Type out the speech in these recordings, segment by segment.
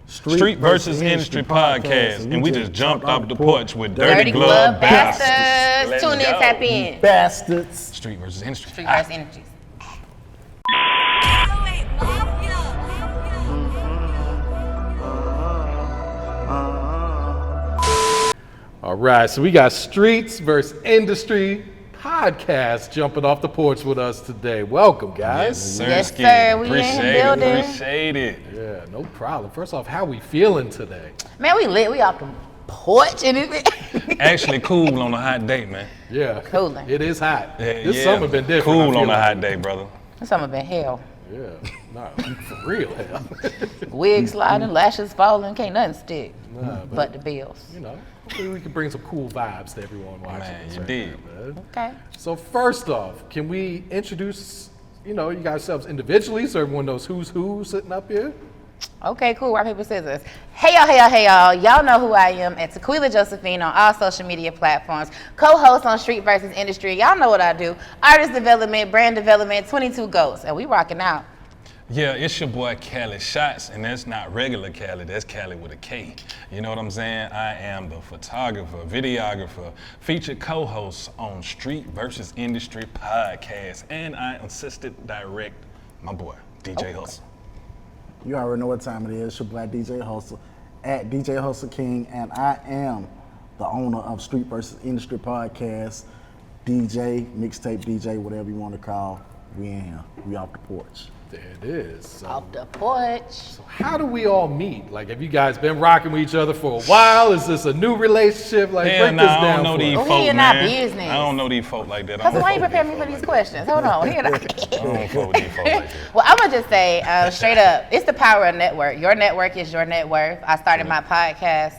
Street versus Industry podcast, and we just jumped off the porch with Dirty Glove Bastards. Tune in, tap in. Bastards. Street versus Industry. Street versus Industry. All right, so we got Streets versus Industry podcast jumping off the porch with us today. Welcome, guys. Yes, sir. We in the building. Appreciate it. Yeah, no problem. First off, how we feeling today? Man, we lit. We off the porch and it. Actually cool on a hot day, man. Yeah. Cooling. It is hot. Yeah, This summer been different. Cool on a hot day, brother. This summer been hell. Yeah, nah, for real hell. Wigs sliding, lashes falling, can't nothing stick. Nah, but the bills. You know, hopefully we can bring some cool vibes to everyone watching. Man, this you right did. now, man. Okay. So first off, can we introduce, you guys yourselves individually so everyone knows who's who sitting up here? Okay, cool. Rock, paper, scissors. Hey y'all. Y'all know who I am at Tequilla Josephine on all social media platforms. Co-host on Street versus Industry. Y'all know what I do. Artist development, brand development, 22 goals. And we rocking out. Yeah, it's your boy Cali Shotz, and that's not regular Cali, that's Cali with a K. You know what I'm saying? I am the photographer, videographer, featured co-host on Street versus Industry podcast, and I assisted direct my boy, DJ Hustle. You already know what time it is. It's your boy DJ Hustle at DJ Hustle King, and I am the owner of Street versus Industry podcast, DJ, mixtape DJ, whatever you want to call. We in here. We off the porch. There it is. So, Off the porch. so how do we all meet? Like, have you guys been rocking with each other for a while? Is this a new relationship? Like, Hell break nah, this I down don't know for these us. Well, he folk, in our man. business. I don't know these folk like that. I Cause don't why you fuck with prepare me these for folk these like questions? Hold on. Here that. I don't fuck with these folk like that. Well, I'm gonna just say straight up, it's the power of network. Your network is your net worth. I started my podcast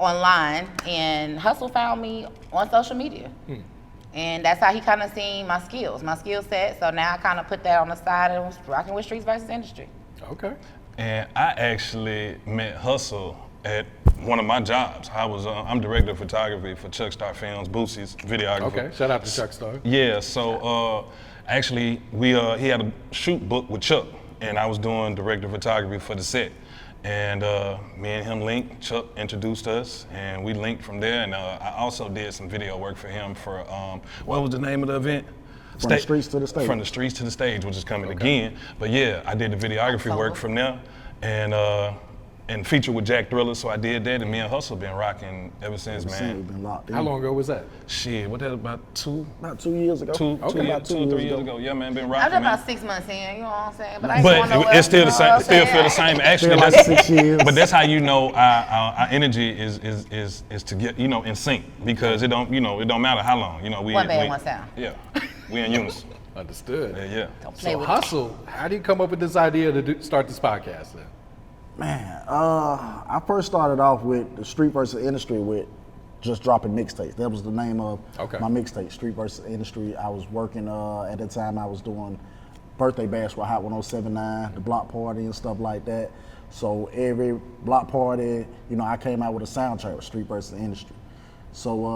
online, and Hustle found me on social media. And that's how he kind of seen my skill set. So now I kind of put that on the side and was rocking with Streets versus Industry. Okay. And I actually met Hustle at one of my jobs. I'm director of photography for Chuckstar Films, Boosie's videographer. Okay. Shout out to Chuckstar. Yeah, so actually he had a shoot book with Chuck, and I was doing director of photography for the set. And me and him linked. Chuck introduced us, and we linked from there. And I also did some video work for him for what was the name of the event? From the Streets to the Stage. From the Streets to the Stage, which is coming again. But yeah, I did the videography work from there, and featured with Jack Thriller. So I did that, and me and Hustle been rocking ever since, man. We've been locked in. How long ago was that? Shit, what that about two? About 2 years ago. About 2 or 3 years ago. Yeah, man, been I'm rocking, just man. about 6 months in, you know what I'm saying? But I ain't going But nowhere, it's still the you know same. what I'm Still saying? feel the same. Actually, Feel like that's 6 years. But that's how you know our energy is to get in sync, because it don't matter how long. We One band, one sound. Yeah, we in unison. Understood. Yeah. Don't play So with Hustle, how do you come up with this idea to start this podcast then? Man, I first started off with the Street versus Industry with just dropping mixtapes. That was the name of my mixtape, Street versus Industry. I was working, at the time I was doing birthday bash with Hot 1079, the block party and stuff like that. So every block party, I came out with a soundtrack with Street versus Industry. So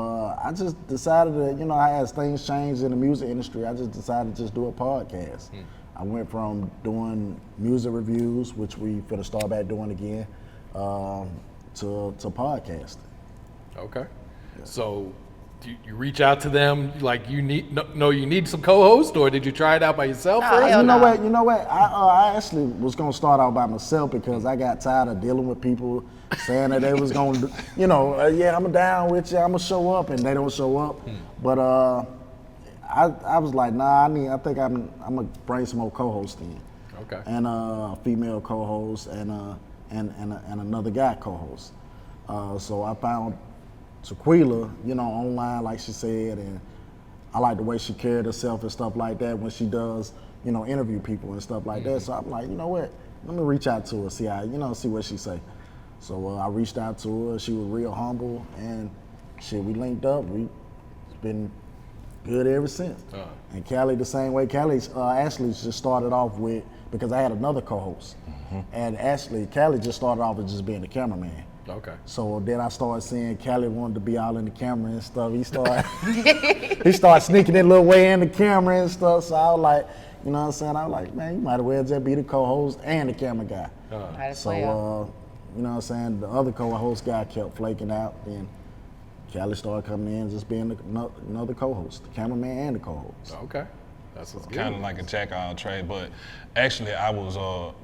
I just decided that, as things changed in the music industry, I just decided to just do a podcast. I went from doing music reviews, which we finna start back doing again, to podcasting. Okay. So do you reach out to them like you need some co-host, or did you try it out by yourself No, first? hell no. You know what? I actually was gonna start out by myself because I got tired of dealing with people saying that they was gonna, yeah, I'm down with you, I'm gonna show up, and they don't show up. But I was like, nah, I think I'm gonna bring some more co-hosts in. Okay. And a female co-host and another guy co-host. So I found Tequilla, online, like she said, and I like the way she carried herself and stuff like that when she does, interview people and stuff like that. So I'm like, you know what? Let me reach out to her, see what she say. So I reached out to her. She was real humble, and we linked up. It's been good ever since. And Cali the same way. Cali actually just started off with, because I had another co-host, and actually Cali just started off with just being the cameraman. Okay. So then I started seeing Cali wanted to be all in the camera and stuff. He started sneaking in a little way in the camera and stuff. So I was like, I was like, man, you might as well just be the co-host and the camera guy. Might as So, well. you know what I'm saying? The other co-host guy kept flaking out. Then Callie started coming in, just being another co-host, the cameraman and the co-host. Okay. That's what's good. Kind of like a jack of all trades, but actually I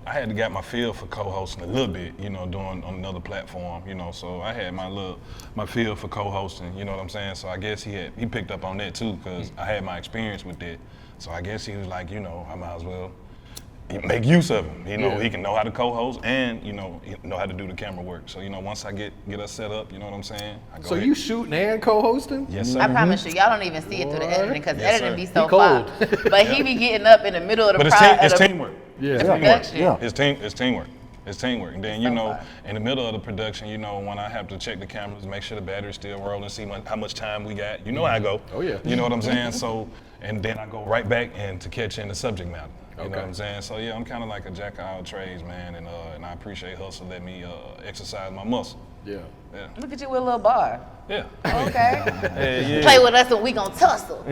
had to get my feel for co-hosting a little bit, you know, doing on another platform, you know, so I had my feel for co-hosting, you know what I'm saying? So I guess he picked up on that too, because I had my experience with that. So I guess he was like, you know, I might as well make use of him. You know, he can know how to co-host and, you know how to do the camera work. So, you know, once I get us set up, you know what I'm saying? So you shooting and co-hosting? Yes, sir. I promise you, y'all don't even see it through the editing because Yes, editing sir. be so He cold. fun. But he be getting up in the middle of the But it's teamwork. Yeah. production. Yeah. It's teamwork. It's teamwork. And then, It's you so know, fun. in the middle of the production, you know, when I have to check the cameras, make sure the battery's still rolling, see how much time we got. You know how I go. Oh, yeah. You know what I'm saying? So, and then I go right back and to catch in the subject matter. You know Okay. what I'm saying? So, yeah, I'm kind of like a jack of all trades, man. And I appreciate Hustle letting me exercise my muscle. Yeah. Yeah. Look at you with a little bar. Yeah. Okay. Yeah. Play with us and we gonna tussle.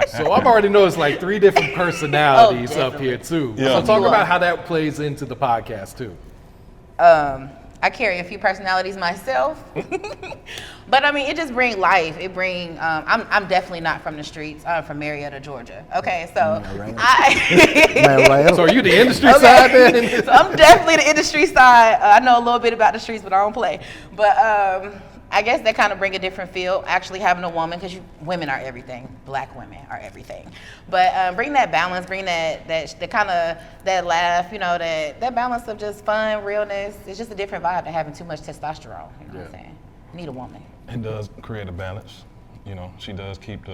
So I've already noticed like 3 different personalities Oh, up here too. Yeah. So talk You are. about how that plays into the podcast too. I carry a few personalities myself, but I mean, it just bring life. It bring. I'm definitely not from the streets. I'm from Marietta, Georgia. Okay, so right. I. Right. So are you the industry Okay. side then? So I'm definitely the industry side. I know a little bit about the streets, but I don't play. But I guess that kind of bring a different feel. Actually having a woman, because women are everything. Black women are everything. But bring that balance, bring that kind of that laugh. You know, that balance of just fun, realness. It's just a different vibe than having too much testosterone. You know what I'm saying? Need a woman. It does create a balance. You know, she does keep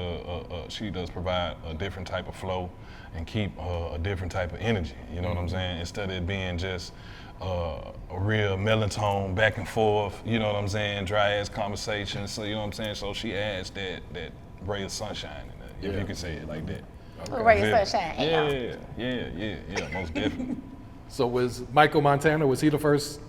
she does provide a different type of flow and keep a different type of energy. You know what I'm saying? Instead of it being just a real melatonin back and forth, you know what I'm saying, dry ass conversation. So you know what I'm saying? So she adds that ray of sunshine in it, if you could say it like that. Little ray of sunshine. Yeah, most definitely. So was Mykko Montana, was he the first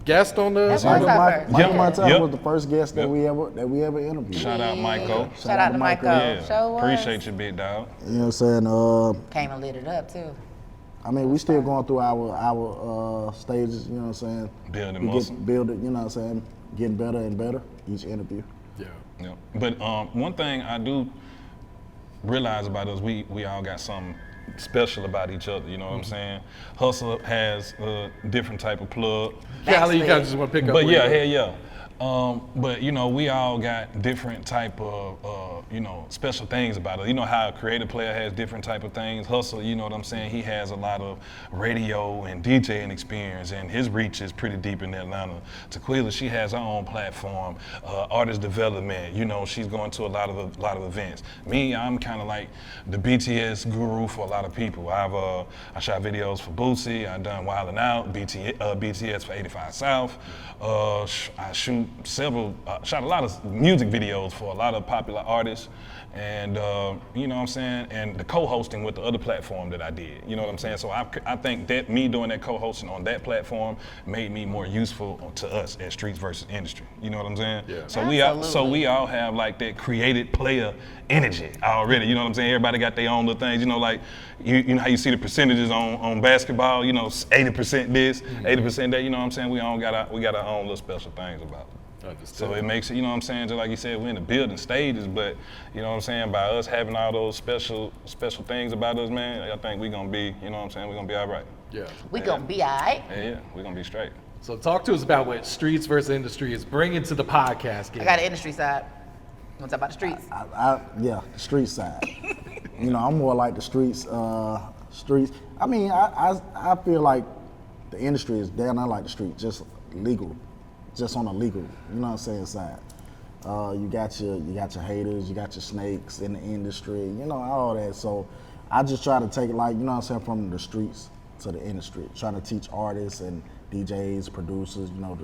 guest on the That's show? right. first. Mykko Montana Yep. was the first guest that Yep. we ever interviewed. Shout out Mykko. Shout out to Mykko. Yeah, Show was. appreciate you, big dog. You know what I'm saying? Came and lit it up too. I mean, we still going through our stages. You know what I'm saying? Building We muscle. build it. You know what I'm saying? Getting better and better each interview. Yeah. Yeah. But one thing I do realize about us, we all got something special about each other. You know what I'm saying? Hustle has a different type of plug. Callie, you kind of just want to pick up. But where yeah, you- hell yeah. But you know, we all got different type of you know, special things about it. You know how a creative player has different type of things. Hustle, you know what I'm saying? He has a lot of radio and DJing experience, and his reach is pretty deep in Atlanta. Tequilla, she has her own platform, artist development. You know, she's going to a lot of events. Me, I'm kind of like the BTS guru for a lot of people. I shot videos for Bootsy. I done Wildin' Out, BTS for 85 South. I shot a lot of music videos for a lot of popular artists, and you know what I'm saying, and the co-hosting with the other platform that I did, you know what I'm saying. So I think that me doing that co-hosting on that platform made me more useful to us at Streets versus Industry. You know what I'm saying? Yeah. So we all have like that created player energy already. You know what I'm saying? Everybody got their own little things. You know, like you know how you see the percentages on basketball. You know, 80% this, 80% that. You know what I'm saying? We got our own little special things about it. So it makes it, you know what I'm saying, just like you said, we're in the building stages, but you know what I'm saying, by us having all those special things about us, man, I think we're gonna be, you know what I'm saying, we're gonna be all right. Yeah. We gonna be alright. Yeah, we're gonna be straight. So talk to us about what Streets versus Industry is bringing to the podcast game. I got an industry side. You wanna talk about the streets? Yeah, the street side. You know, I'm more like the streets. Streets. I mean, I feel like the industry is down there like the street, just legal, just on a legal. You know what I'm saying? Side. You got your haters, you got your snakes in the industry. You know all that. So I just try to take it like, you know what I'm saying, from the streets to the industry, trying to teach artists and DJs, producers, you know,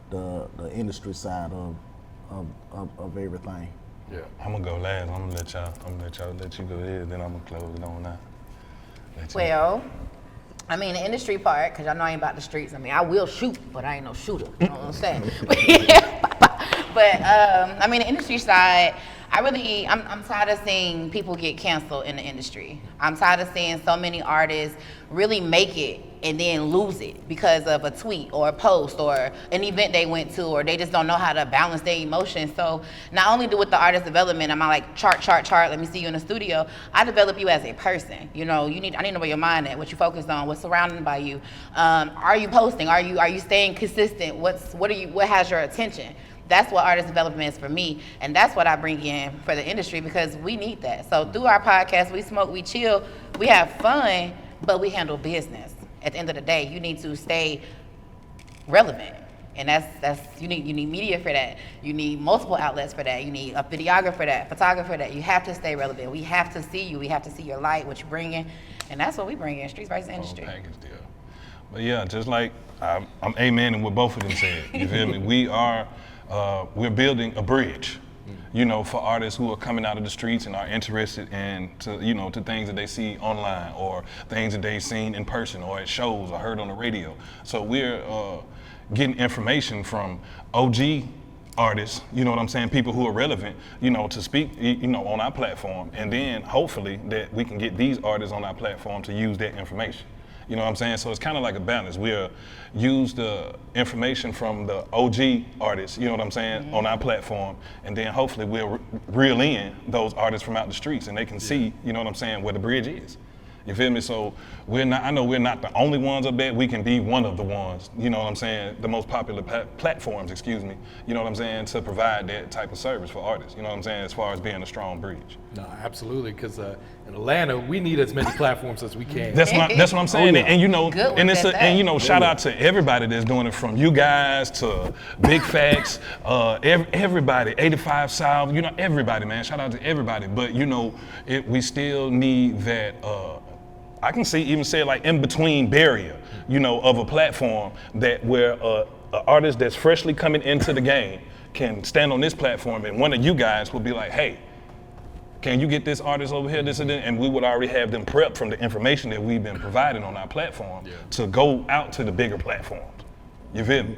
the industry side of everything. Yeah. I'm gonna go last. I'm gonna let you go ahead, then I'm gonna close it on now. Well, I mean, the industry part, because y'all know I ain't about the streets. I mean, I will shoot, but I ain't no shooter. You know what I'm saying? But I mean, the industry side, I'm tired of seeing people get canceled in the industry. I'm tired of seeing so many artists really make it and then lose it because of a tweet or a post or an event they went to, or they just don't know how to balance their emotions. So not only do with the artist development, am I like chart, let me see you in the studio. I develop you as a person. You know, I need to know where your mind at, what you focus on, what's surrounded by you. Are you posting? Are you staying consistent? What has your attention? That's what artist development is for me, and that's what I bring in for the industry, because we need that. So through our podcast, we smoke, we chill, we have fun, but we handle business. At the end of the day, you need to stay relevant, and that's you need media for that. You need multiple outlets for that. You need a videographer for that, photographer for that. You have to stay relevant. We have to see you. We have to see your light, what you're bringing, and that's what we bring in, Streets versus Industry. Package deal. But yeah, just like I'm amening what both of them said. You feel me? We're building a bridge, you know, for artists who are coming out of the streets and are interested in to things that they see online or things that they've seen in person or at shows or heard on the radio. So we're getting information from OG artists, you know what I'm saying, people who are relevant, you know, to speak, you know, on our platform, and then hopefully that we can get these artists on our platform to use that information. You know what I'm saying? So it's kind of like a balance. We'll use the information from the OG artists, you know what I'm saying, on our platform, and then hopefully we'll reel in those artists from out the streets, and they can see, you know what I'm saying, where the bridge is. You feel me? So I know we're not the only ones up there. We can be one of the ones, you know what I'm saying, the most popular platforms, excuse me, you know what I'm saying, to provide that type of service for artists, you know what I'm saying, as far as being a strong bridge. No, absolutely, because in Atlanta, we need as many platforms as we can. That's what I'm saying, and you know, Good and one, shout out to everybody that's doing it, from you guys to Big Facts, everybody, 85 South, you know, everybody, man. Shout out to everybody, but you know, we still need that. I can even say like in between barrier, you know, of a platform that where an artist that's freshly coming into the game can stand on this platform, and one of you guys will be like, hey, can you get this artist over here, this and that? And we would already have them prepped from the information that we've been providing on our platform to go out to the bigger platforms. You feel me?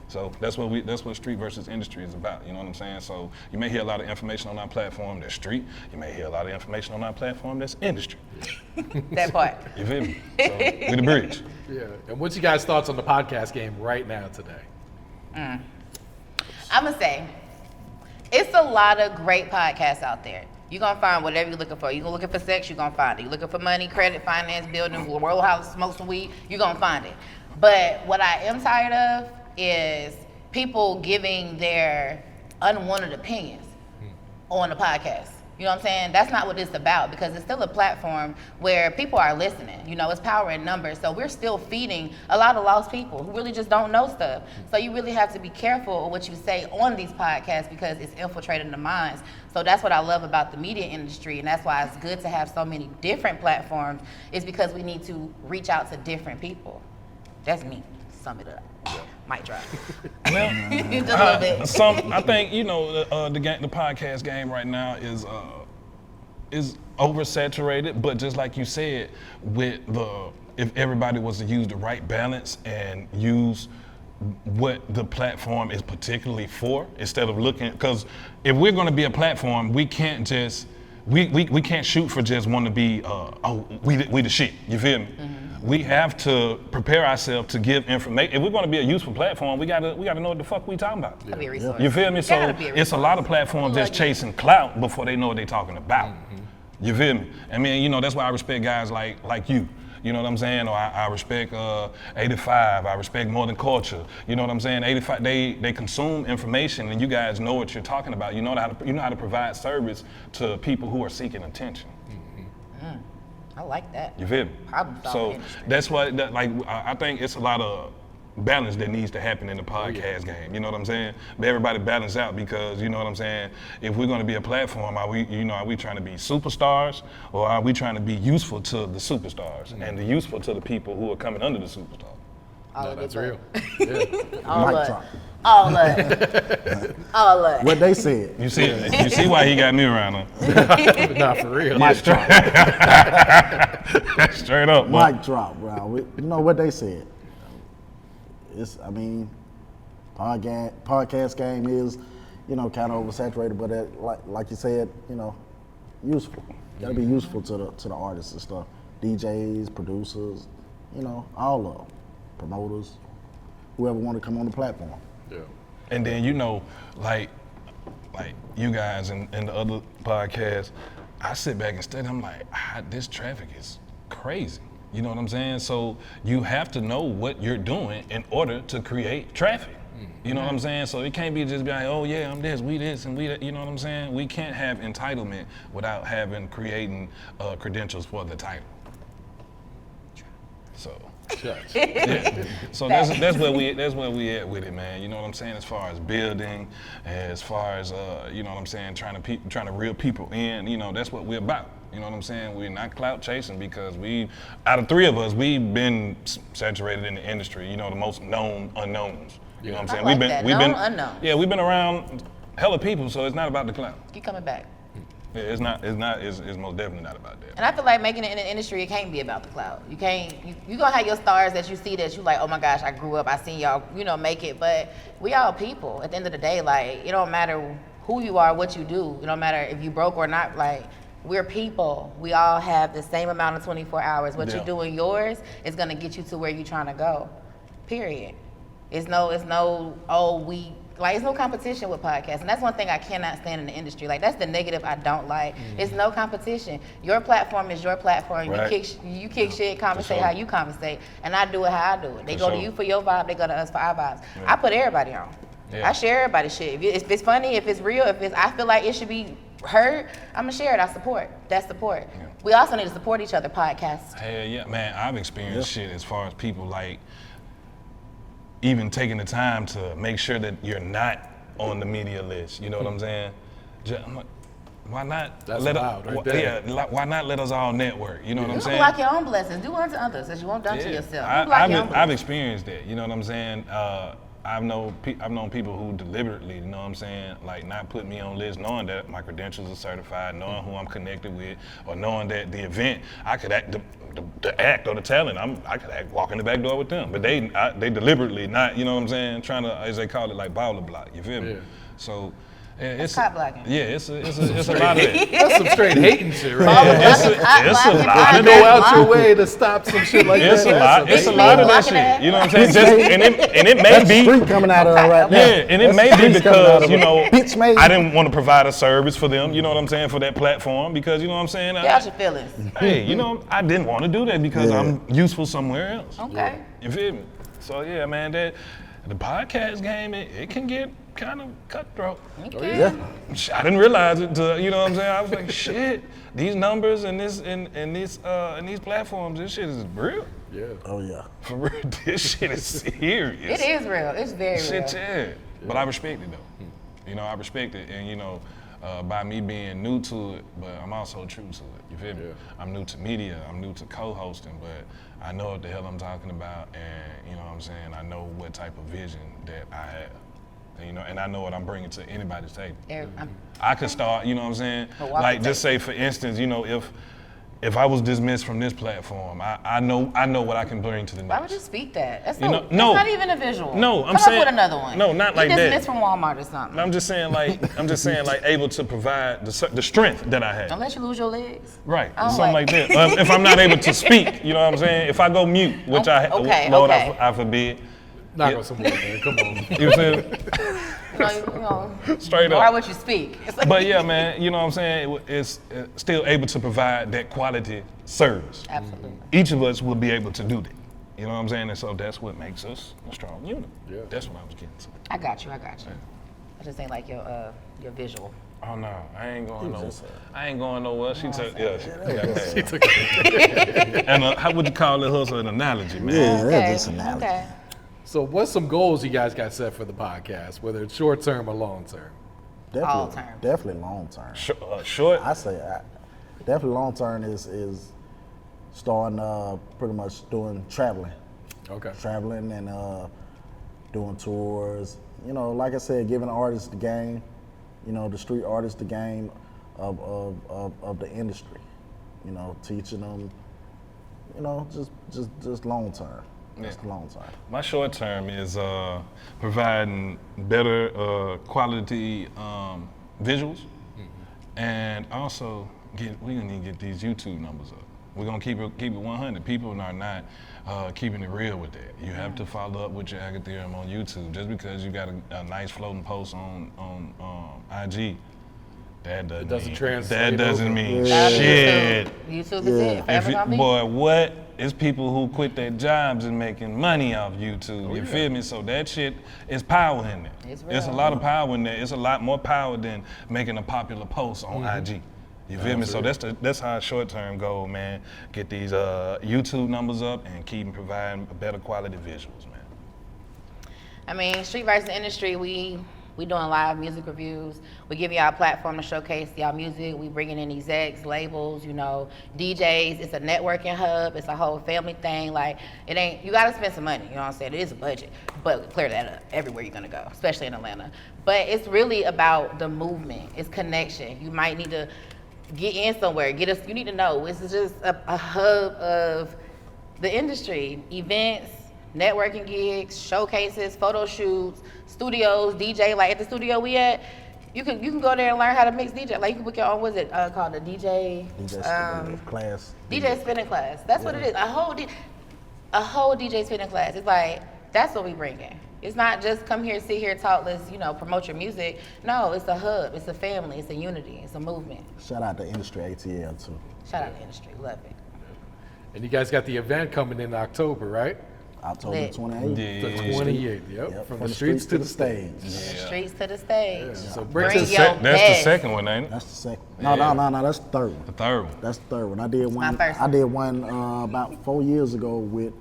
So that's what Street versus Industry is about, you know what I'm saying? So you may hear a lot of information on our platform that's street, you may hear a lot of information on our platform that's industry. That part. You feel me? So we the bridge. Yeah, and what's you guys' thoughts on the podcast game right now today? I'm gonna say, it's a lot of great podcasts out there. You're gonna find whatever you're looking for. You're looking for sex, you're gonna find it. You're looking for money, credit, finance, building, World House, smoke some weed, you're gonna find it. But what I am tired of is people giving their unwanted opinions on the podcast. You know what I'm saying? That's not what it's about, because it's still a platform where people are listening. You know, it's power in numbers. So we're still feeding a lot of lost people who really just don't know stuff. So you really have to be careful of what you say on these podcasts, because it's infiltrating the minds. So that's what I love about the media industry, and that's why it's good to have so many different platforms, is because we need to reach out to different people. That's me. Sum it up. Mic drop. Well, Just a little bit. I think, you know, the podcast game right now is oversaturated, but just like you said, if everybody was to use the right balance and use what the platform is particularly for, instead of looking, because if we're going to be a platform, we can't just we can't shoot for just want to be we the shit. You feel me? We have to prepare ourselves to give information. If we're going to be a useful platform, we gotta know what the fuck we talking about. Gotta be a resource. You feel me? So Gotta be a it's a lot of platforms that's chasing clout before they know what they're talking about. You feel me? I mean, you know, that's why I respect guys like you. You know what I'm saying? Or I respect 85. I respect More Than Culture. You know what I'm saying? 85. They consume information, and you guys know what you're talking about. You know how to provide service to people who are seeking attention. I like that. You feel me? So that's why, I think it's a lot of balance that needs to happen in the podcast game. You know what I'm saying? But everybody balance out, because you know what I'm saying? If we're going to be a platform, are we trying to be superstars, or are we trying to be useful to the superstars and the useful to the people who are coming under the superstar? No, that's real. Mic drop. All of it. All of it. What they said. You see why he got me around him. Not for real. Mic drop. Straight up, bro. Mic drop, bro. You know what they said. Podcast game is, you know, kind of oversaturated, but like you said, you know, useful. Gotta be useful to the artists and stuff. DJs, producers, you know, all of them, promoters, whoever want to come on the platform. Yeah. And then, you know, like you guys and the other podcasts, I sit back and study, I'm like, this traffic is crazy. You know what I'm saying? So you have to know what you're doing in order to create traffic. You know what I'm saying? So it can't be just be like, oh yeah, I'm this, we this, and we that. You know what I'm saying? We can't have entitlement without creating credentials for the title. So. Yeah. So that's where we at with it, man. You know what I'm saying? As far as building, as far as you know what I'm saying, trying to reel people in. You know, that's what we're about. You know what I'm saying? We're not clout chasing because out of three of us, we've been saturated in the industry. You know, the most known unknowns. You know what I'm saying? I like we've been unknown. Yeah, we've been around hella people, so it's not about the clout. Keep coming back. Yeah, it's most definitely not about that. And I feel like making it in the industry, it can't be about the clout. You can't, you gonna have your stars that you see that you like, oh my gosh, I grew up, I seen y'all, you know, make it, but we all people. At the end of the day, like, it don't matter who you are, what you do. It don't matter if you broke or not, like, we're people. We all have the same amount of 24 hours. What you do in yours is gonna get you to where you're trying to go, period. It's no, it's no competition with podcasts. And that's one thing I cannot stand in the industry. Like, that's the negative I don't like. It's no competition. Your platform is your platform. Right. You kick shit, compensate how you compensate. And I do it how I do it. They go to you for your vibe, they go to us for our vibes. Yeah. I put everybody on. Yeah. I share everybody's shit. If it's funny, if it's real, I feel like it should be heard, I'm gonna share it. I support. That's support. Yeah. We also need to support each other, podcasts. Hell yeah, man. I've experienced shit as far as people like even taking the time to make sure that you're not on the media list. You know what I'm saying? I'm like, why not? That's loud right there. Yeah, why not let us all network? You know what I'm saying? You block your own blessings. Do unto others as you won't done to yourself. I've experienced that. You know what I'm saying? I've known people who deliberately, you know what I'm saying, like not put me on lists, knowing that my credentials are certified, knowing who I'm connected with, or knowing that the event, I could act, the act or the talent, I could act, walk in the back door with them. But they deliberately not, you know what I'm saying, trying to, as they call it, like baller block. You feel me? Yeah. So. It's cop blocking. Yeah, it's a lot of that. That's some straight hating shit, right? It's a lot to of go out your way to stop some shit like that. It's a lot of that shit. You know what I'm saying? And it may be street coming out of her right now. Yeah, and it may be because, you know, I didn't want to provide a service for them, you know what I'm saying, for that platform, because, you know what I'm saying? Get out your feelings. Hey, you know, I didn't want to do that because I'm useful somewhere else. Okay. You feel me? So yeah, man, the podcast game, it can get kind of cutthroat. Okay. Yeah. I didn't realize it until, you know what I'm saying? I was like, shit, these numbers and these platforms, this shit is real. Yeah. Oh yeah. For real, this shit is serious. It is real. It's very real. Shit, yeah. But I respect it though. You know, I respect it, and you know, by me being new to it, but I'm also true to it. You feel me? Yeah. I'm new to media. I'm new to co-hosting, but I know what the hell I'm talking about, and you know what I'm saying. I know what type of vision that I have. You know, and I know what I'm bringing to anybody's table. I could start, you know what I'm saying? Like, just say, for instance, you know, if I was dismissed from this platform, I know what I can bring to the next. Why would you speak that? That's, that's not even a visual. No, I'm Come saying up with another one. No, not like that. Dismissed from Walmart or something. I'm just saying, like, able to provide the strength that I have. Don't let you lose your legs. Right, something like that. If I'm not able to speak, you know what I'm saying? If I go mute, which Lord, I forbid. Knock on some more, man. Come on. You feel? Straight up. Why would you speak? But yeah, man, you know what I'm saying? It's still able to provide that quality service. Absolutely. Each of us will be able to do that. You know what I'm saying? And so that's what makes us a strong unit. Yeah. That's what I was getting to. I got you. I just ain't like your visual. Oh no, I ain't going nowhere. She took She took it. And how would you call that hustle an analogy, man? Yeah, that's just an analogy. Okay. So what's some goals you guys got set for the podcast, whether it's short term or long term? All term. Definitely long term. Short? I say definitely long term is starting pretty much doing traveling. Okay. Traveling and doing tours. You know, like I said, giving artists the game, you know, the street artists the game of the industry. You know, teaching them, you know, just long term. That's the long term. My short term is providing better quality visuals, and also we're gonna need to get these YouTube numbers up. We're gonna keep it 100. People are not keeping it real with that. You have to follow up with your algorithm on YouTube. Just because you got a nice floating post on IG, that doesn't translate That doesn't over. mean Yeah. shit. YouTube is it. Forever gonna be. Boy, what? It's people who quit their jobs and making money off YouTube. You feel me? So that shit is power in there. It's There's a real. lot of power in there. It's a lot more power than making a popular post on IG. You feel me? So that's our short-term goal, man. Get these YouTube numbers up and keep providing better quality visuals, man. I mean, Street versus Industry, we doing live music reviews. We give y'all a platform to showcase y'all music. We bringing in execs, labels, you know, DJs. It's a networking hub. It's a whole family thing. Like, it ain't, you gotta spend some money, you know what I'm saying? It is a budget, but clear that up everywhere you're gonna go, especially in Atlanta. But it's really about the movement. It's connection. You might need to get in somewhere, you need to know. This is just a hub of the industry. Events, networking gigs, showcases, photo shoots, studios, DJ. Like at the studio we at, you can go there and learn how to mix DJ. Like you can book your own, what's it called, the DJ? Class. DJ spinning class. That's what it is. A whole DJ spinning class. It's like, that's what we bring in. It's not just come here, sit here, talk, let's, promote your music. No, it's a hub, it's a family, it's a unity, it's a movement. Shout out to Industry ATL too. Shout out to industry, love it. And you guys got the event coming in October, right? October Lit. 28th. The 28th, yep. From the streets to the stage. Streets to the stage. So Bring bring your That's the best. second one, ain't it? That's the second. No, that's the third one. The third one. That's the third one. I did one. first I one. did one about 4 years ago with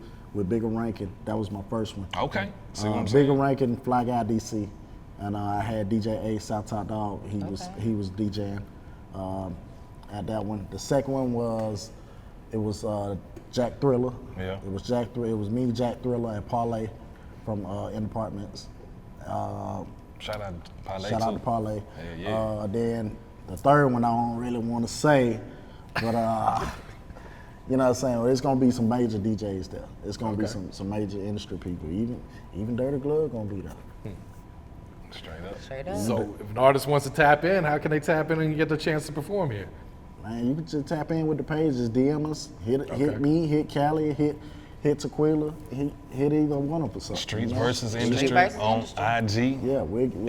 Bigger Rankin. That was my first one. Okay. See what I'm Bigger saying? Rankin, Fly Guy DC, and I had DJ A South Top Dog. He was DJing at that one. The second one was Jack Thriller. Yeah. It was Jack Thriller. It was me, Jack Thriller, and Parlay from In Apartments. Shout out to Parlay Shout out too. to Parlay. Yeah. Then the third one I don't really want to say, but you know what I'm saying? Well, it's gonna be some major DJs there. It's gonna be some major industry people. Even Dirty Glove gonna be there. Straight up. Straight up. So if an artist wants to tap in, how can they tap in and get the chance to perform here? Man, you can just tap in with the pages, DM us, hit me, hit Cali, hit Tequilla, hit either one of us. Streets you know? versus industry versus on industry. IG. Yeah,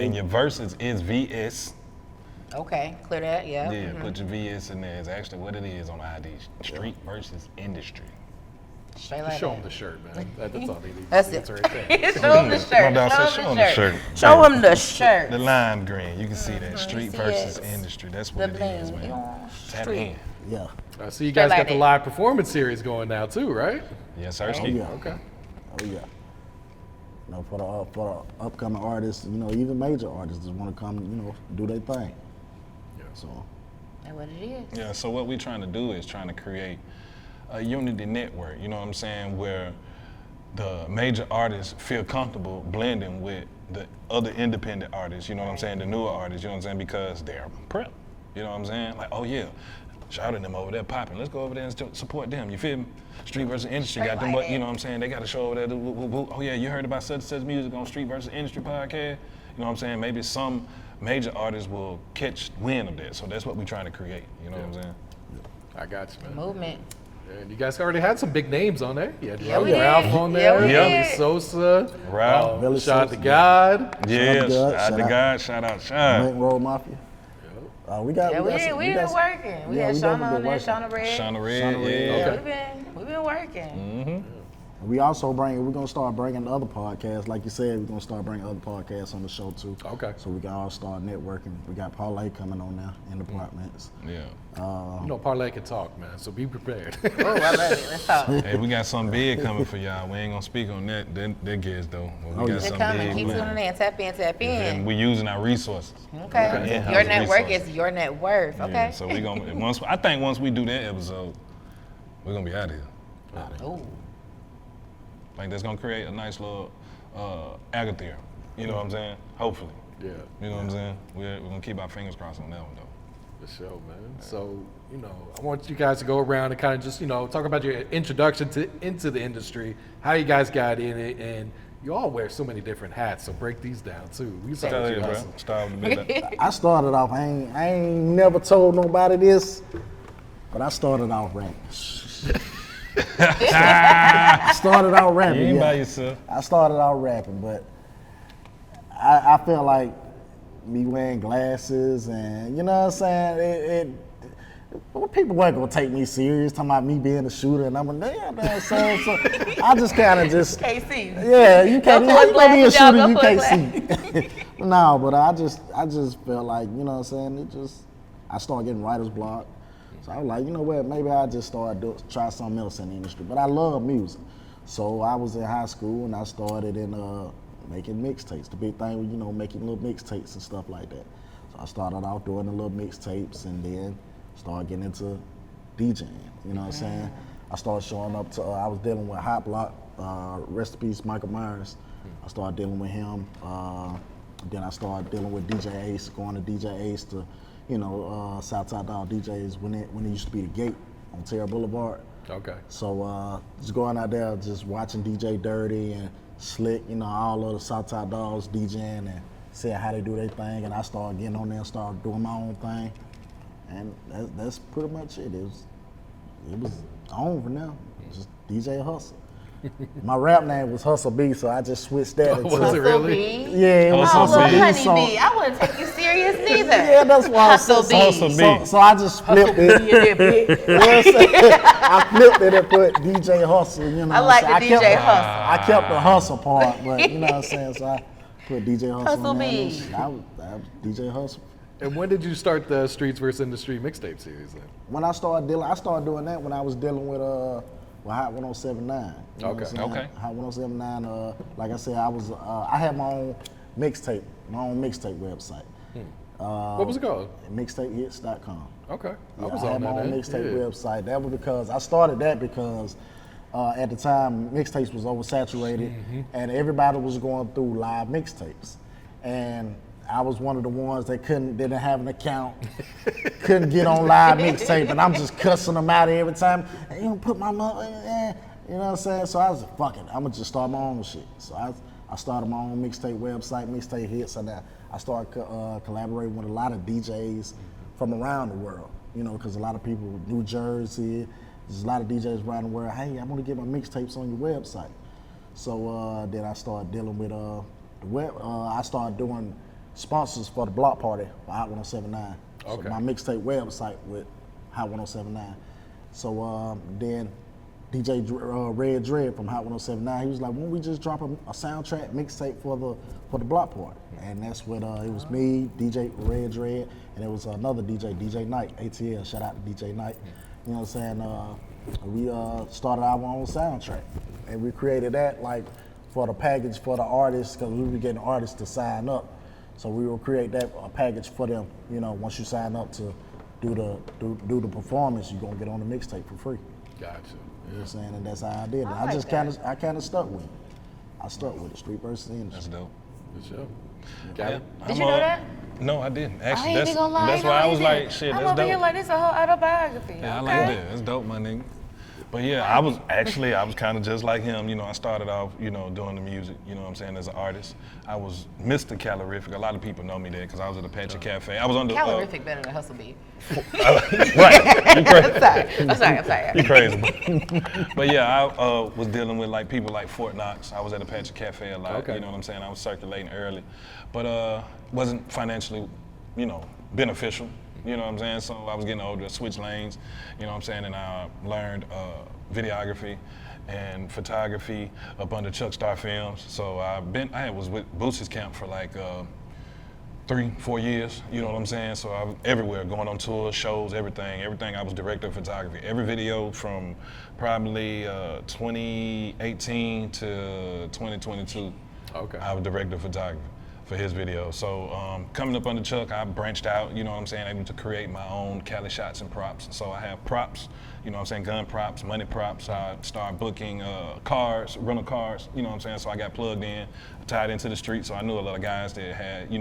And your verses is VS. Okay, clear that, yeah. Yeah, put your VS in there. It's actually what it is on ID. Street versus industry. Straight Just like show that. them the shirt, man. That's all they need. That's It's it. right there. Show him the shirt. My dog said, Show him the shirt. Show Show him the shirt. The lime green. You can see that. Street see versus it. industry. That's The what it is, bling. man. Tap Street. in. Yeah. I see you guys like got the that. live performance series going now too, right? Yes, sir. Oh yeah. Okay. Oh yeah. You know, for the upcoming artists, even major artists just want to come, do their thing. Yeah. So. That's what it is. Yeah, so what we're trying to do is trying to create a unity network, you know what I'm saying, where the major artists feel comfortable blending with the other independent artists, you know what I'm saying, the newer artists, you know what I'm saying, because they're prep, you know what I'm saying? Like, oh yeah, shout at them over there popping, let's go over there and support them, you feel me? Street versus industry got them, like you know what I'm saying, they got a show over there, oh yeah, you heard about such and such music on Street versus Industry podcast, you know what I'm saying, maybe some major artists will catch wind of that, so that's what we're trying to create, you know what I'm saying? I got you, man. Movement. And you guys already had some big names on there. You had Yeah, we did. Ralph on Yeah, there, we Billy did. Sosa, Ralph. Billy Shot Sosa, the God. Yeah, God, shout out shout to out. God, shout out Shot. Bank Road Mafia. We got. Yeah, we got some- been got some- working. We yeah, had we Shauna definitely on been there, working. Shauna Red. Shauna Red, Shauna Red, yeah. Yeah, we've been working. We also we're gonna start bringing other podcasts. Like you said, we're gonna start bringing other podcasts on the show too. Okay. So we can all start networking. We got Parlay coming on now in Apartments. Yeah. You know, Parlay can talk, man. So be prepared. Oh, I love it. Let's talk. Hey, we got something big coming for y'all. We ain't gonna speak on that gigs though. But we got yeah. They're something coming. big Keep planned. tuning in. Tap in, tap And in. we using our resources. Okay. In-house Your network resources. is your net worth. Okay. Yeah, so we gonna I think once we do that episode, we're gonna be out of here. Ooh. Like that's gonna create a nice little agatha. You know what I'm saying? Hopefully. Yeah. You know what I'm saying? We're gonna keep our fingers crossed on that one though. For sure, man. So, I want you guys to go around and kind of just, talk about your introduction into the industry, how you guys got in it, and you all wear so many different hats, so break these down too. We start with you, Hustle. Start with me. I started off, I ain't never told nobody this, but I started off rapping. I started out rapping. You ain't by yourself. I started out rapping, but I felt like me wearing glasses and, you know what I'm saying, people weren't gonna take me serious, talking about me being a shooter, and I'm like, damn, so I just kind of just Can't see. Yeah, you can't. Go How you gonna be a glasses, y'all, shooter? go You put can't see. No, but I just felt like, you know what I'm saying. I started getting writer's block, so I was like, you know what? Maybe I just try something else in the industry. But I love music, so I was in high school and I started in making mixtapes. The big thing was, making little mixtapes and stuff like that. So I started off doing the little mixtapes and then started getting into DJing. You know what I'm saying? I started showing up to. I was dealing with Hot Block. Rest in peace, Michael Myers. I started dealing with him. Then I started dealing with DJ Ace, going to DJ Ace to, Southside Dog DJs when it used to be the Gate on Terra Boulevard. Okay. So just going out there, just watching DJ Dirty and Slick, all of the Southside Dogs DJing and seeing how they do their thing. And I started getting on there and started doing my own thing. And that's pretty much it. It was on for now. Just DJ Hustle. My rap name was Hustle B, so I just switched that. Was it really? B? Yeah, it was Hustle Oh, Hustle little B. honey So, bee. I wouldn't take you serious neither. yeah, that's why I Hustle said B. Hustle B. So I just flipped it. You know what I'm saying? I flipped it and put DJ Hustle. I like so the DJ Hustle. I kept the hustle part, but you know what I'm saying. So I put DJ Hustle. Hustle in there, B. and I was DJ Hustle. And when did you start the Streets vs. Industry mixtape series then? When I started doing that when I was dealing with Hot 107.9. You know what I'm Okay. saying? Okay. Hot 107.9. Like I said, I had my own mixtape website. What was it called? Mixtapehits.com. Okay. Yeah, I was I had on my that. own then. mixtape Yeah. website. That was because I started that because at the time mixtapes was oversaturated and everybody was going through live mixtapes, and I was one of the ones that didn't have an account, couldn't get on live mixtape, and I'm just cussing them out every time. You don't put my money, you know what I'm saying? So I was like, fuck it, I'm gonna just start my own shit. So I started my own mixtape website, Mixtape Hits, and I started collaborating with a lot of DJs from around the world, because a lot of people, New Jersey, there's a lot of DJs around the world, hey, I want to get my mixtapes on your website. So then I started dealing with the web, I started doing sponsors for the block party for Hot 107.9. Okay. So my mixtape website with Hot 107.9. So then DJ Red Dread from Hot 107.9, he was like, why don't we just drop a soundtrack mixtape for the block party? And that's what it was me, DJ Red Dread, and it was another DJ Knight, ATL. Shout out to DJ Knight. You know what I'm saying? We started our own soundtrack, and we created that like for the package for the artists, because we were getting artists to sign up. So we will create that package for them. Once you sign up to do the performance, you're gonna get on the mixtape for free. Gotcha. You know what I'm saying? And that's how I did it. I I like just that. kind of stuck with it. I stuck with it. Street versus That's industry. dope. For sure. Yeah. Got it? Did you know that? No, I didn't. I Actually, ain't that's even gonna lie. that's why I was like, shit, I'm that's over here dope. like this a whole autobiography. Yeah, I okay. like that. That's dope, my nigga. But yeah, I was kind of just like him. I started off, doing the music, you know what I'm saying, as an artist. I was Mr. Calorific. A lot of people know me there because I was at Apache Cafe. I was on the Calorific better than Hustle B. right. You crazy. I'm sorry. You crazy. But yeah, I was dealing with like people like Fort Knox. I was at Apache Cafe a lot. Okay. You know what I'm saying? I was circulating early, but wasn't financially, beneficial. You know what I'm saying? So I was getting older, switched lanes, you know what I'm saying? And I learned videography and photography up under Chuckstar Films. So I was with Boosters Camp for like 3-4 years, you know what I'm saying? So I was everywhere, going on tours, shows, everything. I was director of photography. Every video from probably 2018 to 2022, Okay. I was director of photography for his video. So coming up under Chuck, I branched out, you know what I'm saying, able to create my own Cali shots and props. So I have props, you know what I'm saying, gun props, money props. I started booking cars, rental cars, you know what I'm saying, so I got plugged in, tied into the street, so I knew a lot of guys that had,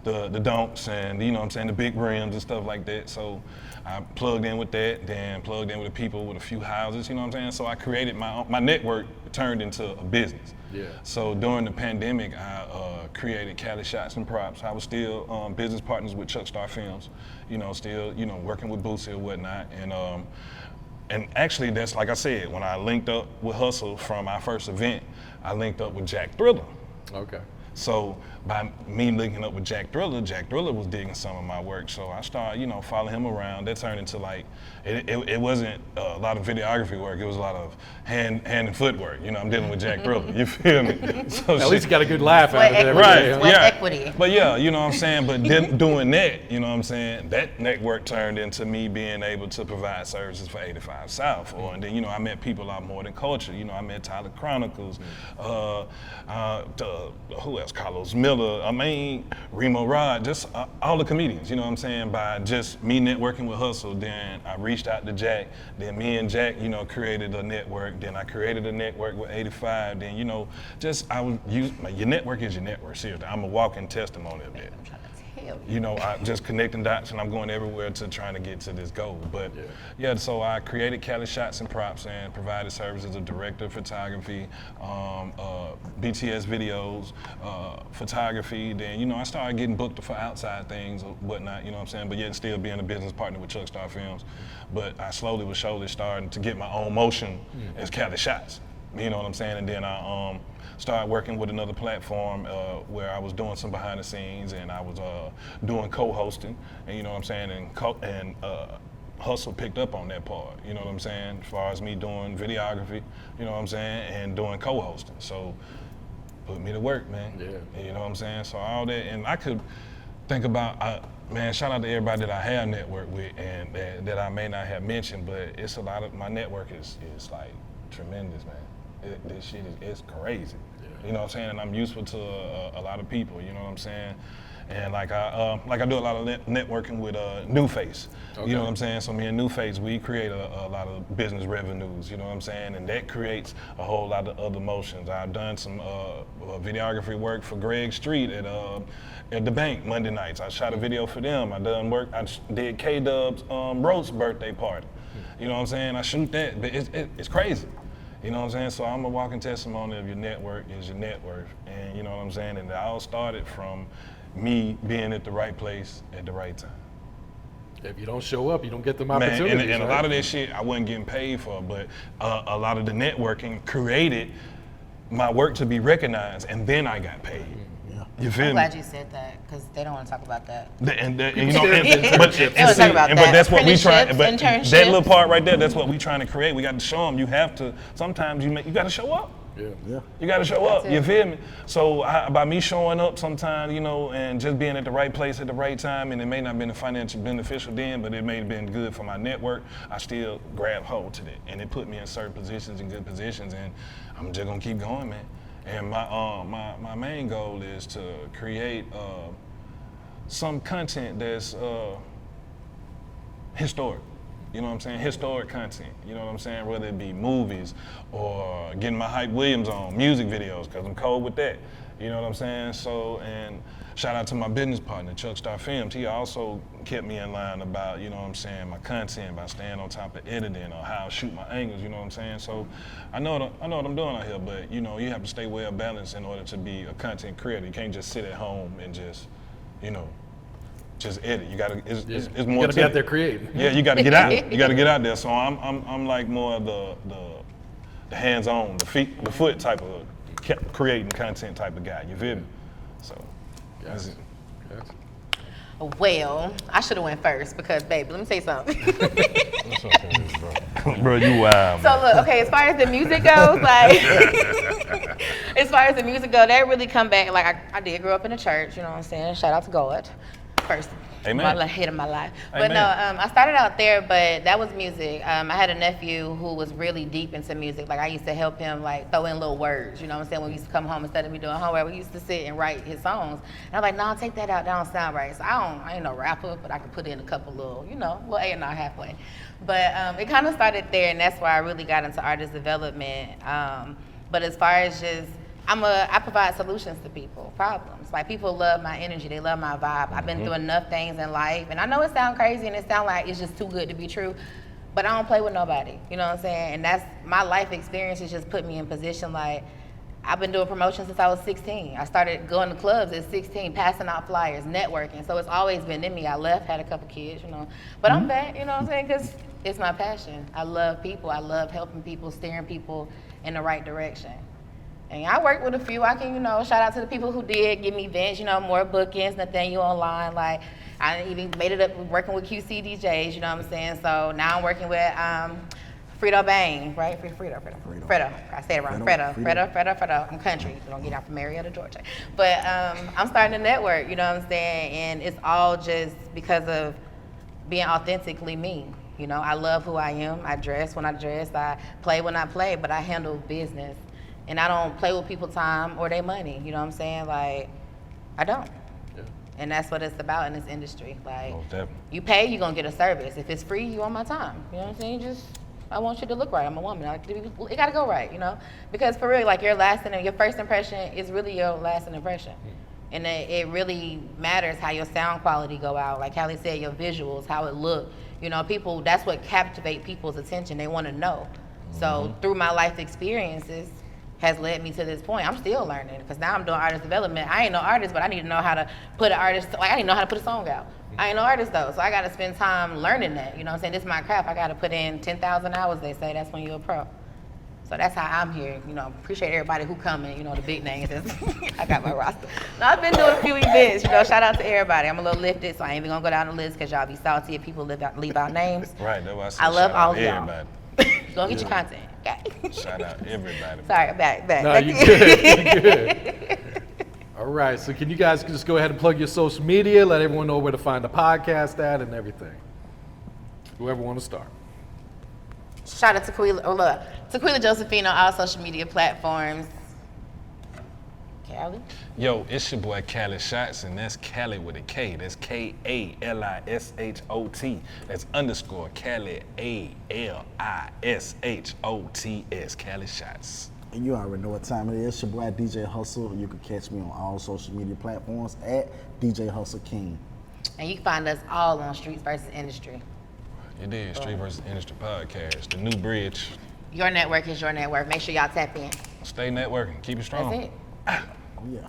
the dunks and, you know what I'm saying, the big rims and stuff like that. So I plugged in with that, then plugged in with the people with a few houses, you know what I'm saying? So I created my network turned into a business. Yeah. So during the pandemic, I created Cali Shotz and Props. I was still business partners with Chuckstar Films, you know, still, you know, working with Boosie or whatnot. And actually, that's like I said, when I linked up with Hustle from our first event, I linked up with Jack Thriller. Okay. So by me linking up with Jack Thriller was digging some of my work. So I started, you know, following him around. That turned into like, it wasn't a lot of videography work. It was a lot of hand and foot work. You know, I'm dealing with Jack Thriller. You feel me? So At least you got a good laugh out of it every right, day, huh? Sweat yeah. equity. But yeah, you know what I'm saying? But then doing that, you know what I'm saying? That network turned into me being able to provide services for 85 South. And then, you know, I met people a lot more than culture. You know, I met Tyler Chronicles, who else? Carlos Miller, I mean, Remo Rod, just all the comedians, you know what I'm saying? By just me networking with Hustle, then I reached out to Jack, then me and Jack, you know, created a network, then I created a network with 85, then, you know, just I would use, your network is your network, seriously. I'm a walking testimony of that. I'm trying to tell you. You know, I just connecting dots and I'm going everywhere to trying to get to this goal. But yeah, so I created Cali Shotz and Props and provided services as a director of photography, BTS videos, photography. Then, you know, I started getting booked for outside things or whatnot, you know what I'm saying? But yet still being a business partner with Chuckstar Films. But I slowly but surely starting to get my own motion as Cali Shotz. You know what I'm saying? And then I started working with another platform where I was doing some behind the scenes and I was doing co-hosting, and you know what I'm saying? And Hustle picked up on that part, you know what I'm saying? As far as me doing videography, you know what I'm saying? And doing co-hosting. So put me to work, man. Yeah. You know what I'm saying? So all that, and I could think about, man, shout out to everybody that I have networked with and that I may not have mentioned, but it's a lot of, my network is like tremendous, man. This shit is crazy. Yeah. You know what I'm saying? And I'm useful to a lot of people, you know what I'm saying? And like I do a lot of networking with New Face. Okay. You know what I'm saying? So me and New Face, we create a lot of business revenues, you know what I'm saying? And that creates a whole lot of other motions. I've done some videography work for Greg Street at the bank Monday nights. I shot a video for them. I did K-Dub's roast birthday party. You know what I'm saying? I shoot that, but it's crazy. You know what I'm saying? So I'm a walking testimony of your network is your net worth. And you know what I'm saying? And it all started from me being at the right place at the right time. If you don't show up, you don't get them Man, opportunities. and a lot of that shit I wasn't getting paid for, but a lot of the networking created my work to be recognized, and then I got paid. Yeah. You feel me? I'm glad you said that because they don't want to talk about that. And that's what we try. But that little part right there, that's what we trying to create. We got to show them. You have to. Sometimes you got to show up. Yeah. You got to show up. You feel me? So by me showing up sometimes, you know, and just being at the right place at the right time, and it may not have been financially beneficial then, but it may have been good for my network. I still grabbed hold to that, and it put me in certain positions and good positions, and I'm just gonna keep going, man. And my main goal is to create some content that's historic. You know what I'm saying? Historic content. You know what I'm saying? Whether it be movies or getting my Hype Williams on, music videos, because I'm cold with that. You know what I'm saying? So, and shout out to my business partner, Chuckstar Films. He also kept me in line about, you know what I'm saying, my content, by staying on top of editing or how I shoot my angles, you know what I'm saying? So I know what I'm doing out here, but you know, you have to stay well balanced in order to be a content creator. You can't just sit at home and just, you know, just edit. You gotta. It's more. You gotta be out there creating. Yeah, you gotta get out. You gotta get out there. So I'm like more of the hands-on, the foot type of creating content type of guy. You feel me? So that's it. Well, I should have went first because, baby, let me say something. That's okay, bro, you wild. So look, okay, as far as the music goes, like, that really come back. Like, I did grow up in a church, you know what I'm saying? Shout out to God first. Amen. My head of my life. But Amen. no, I started out there, but that was music. I had a nephew who was really deep into music. Like, I used to help him, like, throw in little words, you know what I'm saying? When we used to come home, instead of me doing homework, we used to sit and write his songs. And I'm like, no, take that out, that don't sound right. So I ain't no rapper, but I could put in a couple little, you know, little A&R halfway. But it kind of started there, and that's where I really got into artist development. But as far as just I provide solutions to people, problems. Like people love my energy, they love my vibe. I've been through enough things in life, and I know it sounds crazy and it sounds like it's just too good to be true, but I don't play with nobody. You know what I'm saying? And that's my life experience has just put me in position. Like I've been doing promotions since I was 16. I started going to clubs at 16, passing out flyers, networking. So it's always been in me. I left, had a couple kids, you know, but I'm back. You know what I'm saying? Because it's my passion. I love people. I love helping people, steering people in the right direction. And I work with a few. I can, you know, shout out to the people who did give me events, you know, more bookings, Nathaniel Online. Like, I even made it up working with QC DJs, you know what I'm saying? So now I'm working with Fredo Bang, right? Fredo. I said it wrong. Fredo. I'm country. Don't get out from Marietta, Georgia. But I'm starting to network, you know what I'm saying? And it's all just because of being authentically me. You know, I love who I am. I dress when I dress. I play when I play, but I handle business. And I don't play with people's time or their money. You know what I'm saying? Like, I don't. Yeah. And that's what it's about in this industry. Like, you pay, you're going to get a service. If it's free, you want my time. You know what I'm saying? I want you to look right. I'm a woman. It got to go right, you know? Because for real, like your first impression is really your lasting impression. And it really matters how your sound quality go out. Like Callie said, your visuals, how it look. You know, people, that's what captivate people's attention. They want to know. So through my life experiences, has led me to this point. I'm still learning because now I'm doing artist development. I ain't no artist, but I need to know how to put an artist, like I didn't know how to put a song out. I ain't no artist though, so I gotta spend time learning that. You know what I'm saying? This is my craft. I gotta put in 10,000 hours, they say. That's when you're a pro. So that's how I'm here. You know, appreciate everybody who coming, you know, the big names. I got my roster. No, I've been doing a few events, you know, shout out to everybody. I'm a little lifted, so I ain't even gonna go down the list because y'all be salty if people leave out names. Right, that's why I said I love shout all out of y'all. everybody. Go get your content. Okay. Shout out everybody. Sorry, back. No, you good. All right, so can you guys just go ahead and plug your social media, let everyone know where to find the podcast at and everything. Whoever want to start. Shout out to Tequilla Josephine on all social media platforms. Callie? Yo, it's your boy Callie Shotz, and that's Callie with a K. That's Kalishot. That's underscore Callie ALISHOTS. Callie Shotz. And you already know what time it is. It's your boy DJ Hustle. You can catch me on all social media platforms at DJ Hustle King. And you can find us all on Streets versus Industry. It is Street versus Industry podcast, the new bridge. Your network is your network. Make sure y'all tap in. Stay networking. Keep it strong. That's it. Oh, yeah.